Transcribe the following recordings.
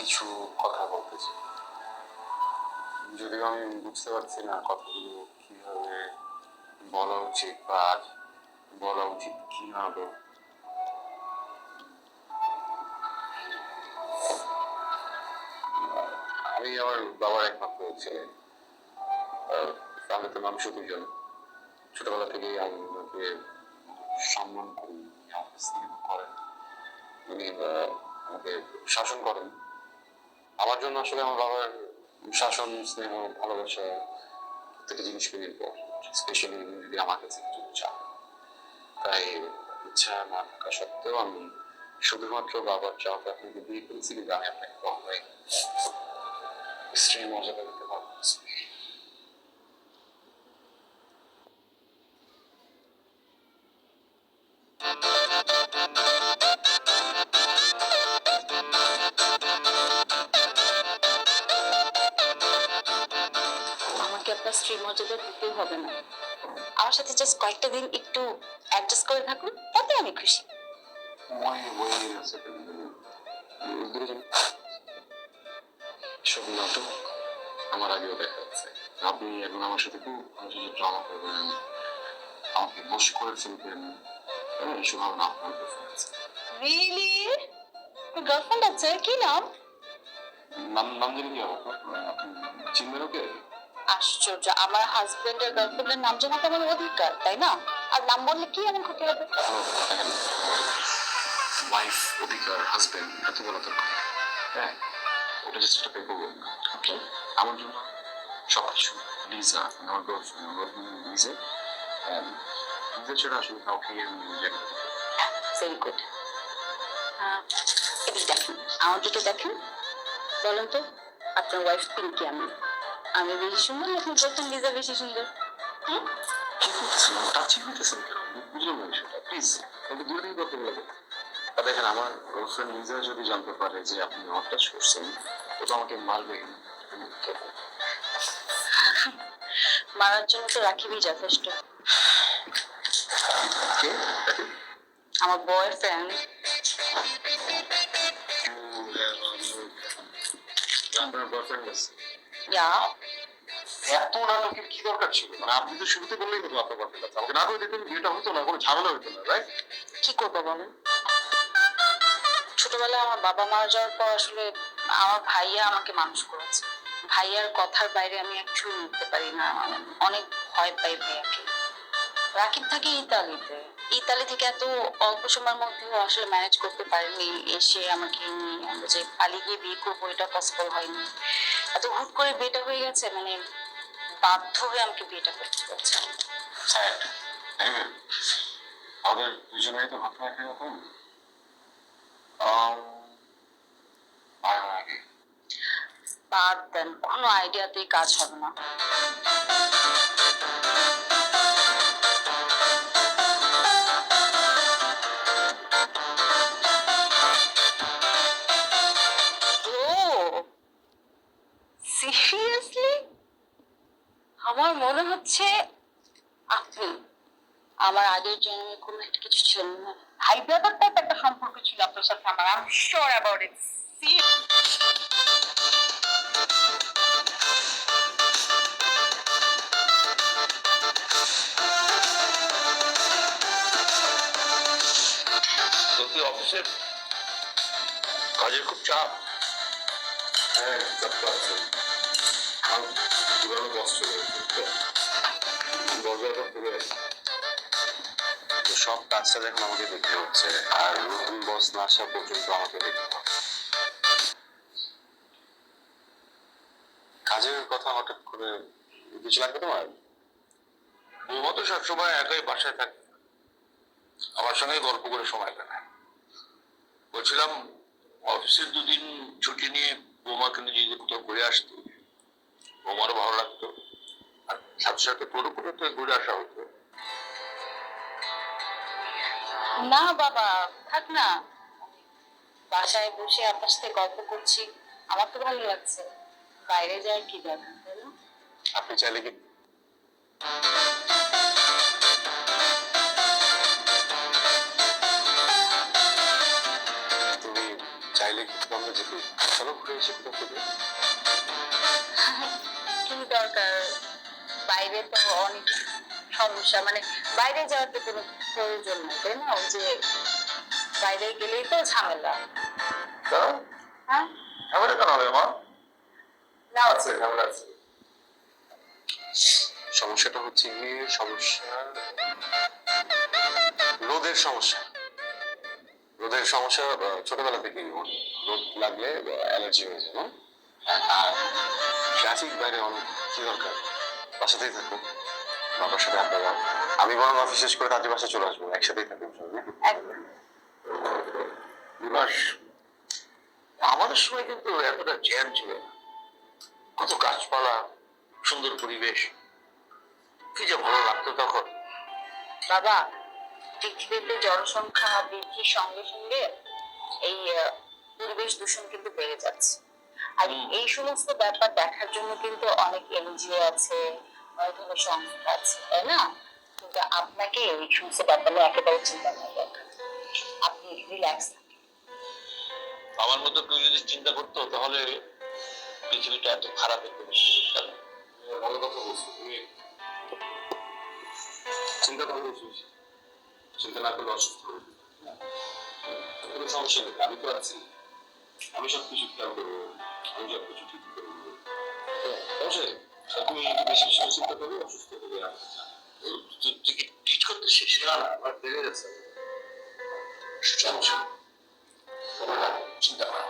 কিছু কথা বলতে চাই, যদিও আমি বুঝতে পারছি না কথাগুলো কিভাবে বলা উচিত বা বলা উচিত কি হবে। আমি আমার বাবার একমাত্র ছেলে। আমি তো মানুষ দুজন, ছোটবেলা থেকেই আমি ওনাকে সম্মান করি, আমাকে স্নেহ করেন, উনি আমাকে শাসন করেন। আমার জন্য আসলে আমার বাবার শাসন, স্নেহ, ভালোবাসা প্রত্যেকটা জিনিসকে স্পেশালি যদি আমার কাছে কিছু চান। তাই ইচ্ছা না থাকা সত্ত্বেও আমি শুধুমাত্র বাবার চাওয়াতে আপনাকে বিয়ে করেছি, কিন্তু আমি আপনাকে কখনোই স্ত্রীর মর্যাদা দিতে পারবো না। আমাকে আপনার স্ত্রীর মর্যাদা দিতেই হবে না। আমার সাথে জাস্ট কয়েকটা দিন একটু অ্যাডজাস্ট করে থাকুন, তাতে আমি খুশি। সব নাটক আমার আগেও দেখা যাচ্ছে। আপনি এখন আমার সাথে খুব ড্রামা করবেন, আমাকে বশ করে ফেলবেন, এসব ভাবনা আপনার আছে। রিয়েলি? গার্লফ্রেন্ড আছে? কি নাম? নাম নাম জানি কি হবে? আপনি চিনবেন ওকে? আশ্চর্য, আমার হাজবেন্ডের গার্লফ্রেন্ডের নাম জানা তো আমার অধিকার, তাই না? আর নাম বললে কি এমন ক্ষতি হবে? দেখেন, ওয়াইফ, অধিকার, হাজবেন্ড এত বলা দরকার। হ্যাঁ, ওটা জাস্ট একটা পেপার ওয়ার্ক। ওকে, আমার জন্য সবকিছু লিজা, আমার গার্লফ্রেন্ড, লিজা, লিজা ছাড়া আসলে কাউকে আমি জানি না। Very good. এদিকে দেখেন, আমার দিকে দেখেন, বলেন তো আপনার ওয়াইফ পিঙ্কি আমি আমি বেশি সুন্দর নাকি গার্লফ্রেন্ড লিজা বেশি সুন্দর? হুম? কি করতেছেন? টাচিং হইতেছেন কেন? বুঝলাম না বিষয়টা। প্লিজ একটু দূরে থেকে কথা বলে দেন। দেখেন, আমার গার্লফ্রেন্ড লিজা যদি জানতে পারে যে আপনি আমার টাচ করছেন, ও তো আমাকে মারবে। মারার জন্য তো রাখিবই যথেষ্ট। কে? আমার বয়ফ্রেন্ড। আপনার বয়ফ্রেন্ড আছে? ইয়া। এত নাটকের কি দরকার ছিল? মানে আপনি তো শুরুতে বললেই হতো আপনার বয়ফ্রেন্ড আছে, আমাকে না করে দিতেন, বিয়েটা হতো না, কোনো ঝামেলা হতো না, রাইট? কি করবো বলেন? ছোটবেলায় আমার বাবা মারা যাওয়ার পর আসলে আমার ভাইয়া আমাকে মানুষ করেছে। ভাইয়ার কথার বাইরে আমি একটু নিতে পারি না, অনেক ভয় পাই ভাইয়াকে। রাকিব থাকে ইতালিতে, ইতালি থেকে এত অল্প সময়ের মধ্যে আসলে ম্যানেজ করতে পারিনি, এসে আমাকে নিয়ে আমরা যে পালিয়ে গিয়ে বিয়ে করবো এটা পসিবল হয়নি। এত হুট করে বিয়েটা হয়ে গেছে, মানে বাধ্য হয়ে আমাকে বিয়েটা করতে হচ্ছে। স্যাড। আমাদের দুজনেরই তো ঘটনা একই রকম। আগে বাদ দেন, কোনো আইডিয়াতেই কাজ হবে না। সিরিয়াসলি আমার মনে হচ্ছে আপনি আমার আগের জন্মে কোনো একটা কিছু ছিল না, ভাই ব্রাদার টাইপ একটা সম্পর্ক ছিল আপনার সাথে আমার। I am sure about it. তো কি অফিসের কাজের খুব চাপ? হ্যাঁ, চাপ তো আছে। আমার পুরানো বস চলে গেছে তো, বজায় করতে হবে। তো সব কাজটা এখন আমাকে দেখতে হচ্ছে, আর নতুন বস না আসা পর্যন্ত আমাকে দেখতে হবে। কাজের কথা হঠাৎ করে কিছু লাগবে তোমার? বৌমা তো সবসময় একাই বাসায় থাকে, আমার সঙ্গে গল্প করে সময় কাটায়। বলছিলাম অফিসের দুদিন ছুটি নিয়ে বৌমাকে নিয়ে কোথাও ঘুরে আসতো, বৌমারও ভালো লাগতো, আর সাথে সাথে পুরোপুরি তো ঘুরে আসা হতো। না বাবা, থাক না, বাসায় বসে আপনার সাথে গল্প করছি, আমার তো ভালো লাগছে, বাইরে যাওয়ার কি দরকার, তাই না? আপনি চাইলে কি তুমি চাইলে কিন্তু আমরা যেতে, চলো ঘুরে এসে কোথাও থেকে। কি দরকার, বাইরে তো অনেক সমস্যা, মানে বাইরে যাওয়ার তো কোনো প্রয়োজন নেই, তাই না? ওই যে বাইরে গেলেই তো ঝামেলা। কেন হ্যাঁ, ঝামেলা কেন হবে মা? না আছে ঝামেলা আছে। সমস্যাটা হচ্ছে গিয়ে রোদের সমস্যা। রোদের সমস্যা ছোটবেলা থেকেই ওর। রোদ লাগলে অ্যালার্জি হয়ে যায়, না? আর ট্রাফিক বাইরে অনেক, কি দরকার? বাসাতেই থাকো, বাবার সাথে আড্ডা দাও। আমি বরং অফিস শেষ করে তাদের বাসায় চলে আসবো, একসাথেই থাকবো সবাই। একদম। বিমাস, আমাদের সময় কিন্তু এতটা জ্যাম ছিল না। কত গাছপালা, সুন্দর পরিবেশ, কি যে ভালো লাগতো তখন। বাবা, পৃথিবীতে জনসংখ্যা বৃদ্ধির সঙ্গে সঙ্গে এই পরিবেশ দূষণ কিন্তু বেড়ে যাচ্ছে। আর এই সমস্ত ব্যাপার দেখার জন্য কিন্তু অনেক এনজিও আছে, অনেক ধরনের সংস্থা আছে, তাই না? কিন্তু আপনাকে এই সমস্ত ব্যাপার নিয়ে একেবারে চিন্তা করা দরকার। আপনি রিল্যাক্স থাকেন। আমার মতো কেউ যদি চিন্তা করতো তাহলে পৃথিবীটা এত খারাপ হতো না। ভালো কথা বলছো তুমি। চিন্তা করলে চিন্তা না করলে অসুস্থ হবে। কোনো সমস্যা নেই, আমি তো আছি। আমি সব কিছু খেয়াল করবো, আমি সব কিছু ঠিক করবো। অবশ্যই তুমি বেশি বেশি চিন্তা করবে, অসুস্থ হবে। তুই কি টিচ করতে শেষ না? আমার দেরি যাচ্ছে। সমস্যা চিন্তা করা।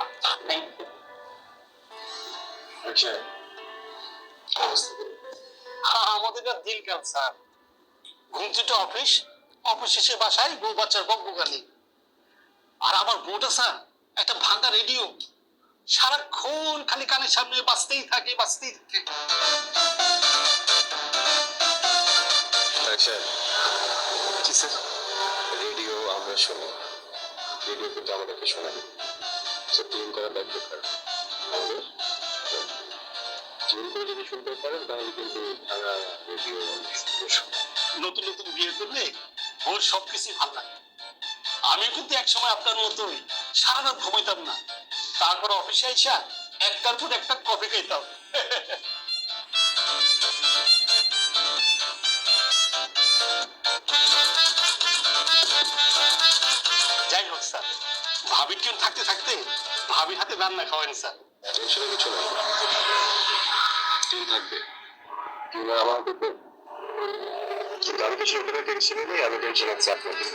আচ্ছা, আমাদের আর দিন কেন স্যার, ঘুম থেকে অফিস, অফিস শেষে বাসায় বউ বাচ্চার বকবকানি। আর আমার বউটা স্যার একটা ভাঙা রেডিও, সারাক্ষণ খালি কানের সামনে বাজতেই থাকে বাজতেই থাকে। আচ্ছা, জি স্যার। রেডিও আমরা শুনি, রেডিও কিন্তু আমাদেরকে শোনাবে। টিউন করার দায়িত্ব কার? আমাদের। টিউন করে যদি শুনতে পারেন তাহলে কিন্তু ভাঙা রেডিও অনেক সুন্দর শোনে। নতুন নতুন বিয়ে করলে ওর সবকিছু ভালো লাগে। আমি কিন্তু একসময় আপনার মতোই সারা রাত ঘুমাইতাম না, তারপর অফিসে আইসা একটার পর একটা কফি খাইতাম। যাই হোক স্যার, ভাবির কেউ থাকতে থাকতে ভাবির হাতে রান্না খাওয়ান স্যার। টেনশনে কিছু নাই, টিম থাকবে। টিম আমার করবে, কিন্তু আমি কিছু উপরে টেনশনে নেই, আমি টেনশন আছি আপনাদের।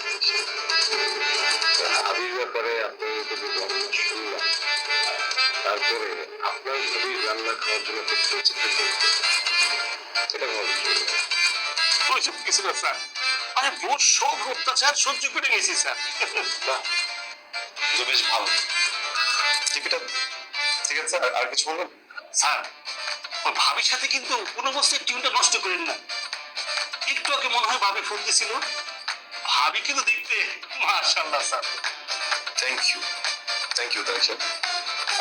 হাবির ব্যাপারে আপনি যদি বর্ণনা শুনলাম, তারপরে আপনার হাবির রান্না খাওয়ার জন্য খুব বেঁচে থাকবে, এটা ভালো। ওইসব কিছু না স্যার, আমি বহু শোক অত্যাচার সহ্য করে গেছি স্যার। বাহ, তো বেশ ভালো। ঠিক এটা, ঠিক আছে। আর কিছু বলবেন? স্যার, ওর ভাবির সাথে কিন্তু কোনো বছর টিউনটা নষ্ট করেন না। একটু আগে মনে হয় ভাবি ফোন দিয়েছিল, ভাবি কিন্তু দেখতে মাশাআল্লাহ sir. Thank you, thank you Tariq Sahib.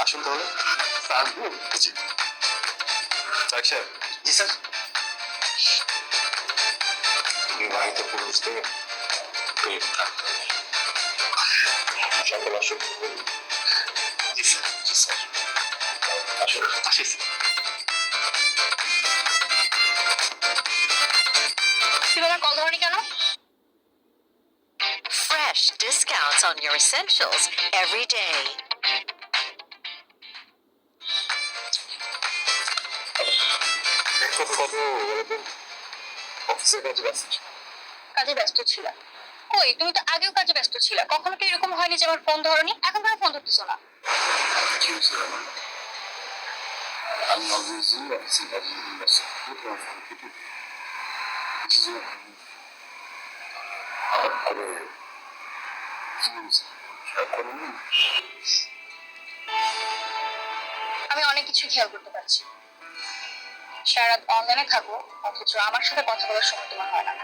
আসুন তাহলে। স্যার, জি তারিক সাহেব। জি স্যার। বাড়িতে পুরুষ থেকে সকল আসুন। জি স্যার, জি স্যার। আসুন। আসি স্যার। তুমি আমার কল ধরনি কেন? Fresh discounts on your essentials every day. একটা কথা বলবেন, অফিসের কাজে ব্যস্ত। কাজে ব্যস্ত ছিলাম? কই, তুমি তো আগেও কাজে ব্যস্ত ছিলা। কখনো কি এরকম হয়নি যে আমার ফোন ধরনি? এখন কেন ফোন ধরতেছো না? কি হয়েছে আমার? আমি অবভিয়াসলি অফিসের কাজে ব্যস্ত। তোমার ফোন কেটে হঠাৎ করে কি হয়েছে খেয়াল করেনি? আমি অনেক কিছু খেয়াল করতে পারছি। সারা রাত অনলাইনে থাকো, অথচ আমার সাথে কথা বলার সময় তোমার হয় না।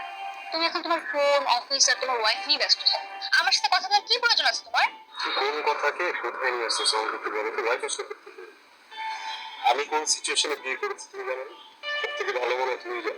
তুমি এখন তোমার ফোন, অফিস আর তোমার ওয়াইফ নিয়ে ব্যস্ত থাকো। আমার সাথে কথা বলার কি প্রয়োজন আছে তোমার? কোন কথাকে কোথায় নিয়ে আসছে সংক্ষেপে বলো তো ভাই। আমি কোন সিচুয়েশনে বিয়ে করেছি তুমি জানো না? সব থেকে ভালো মনে তুমি জানো।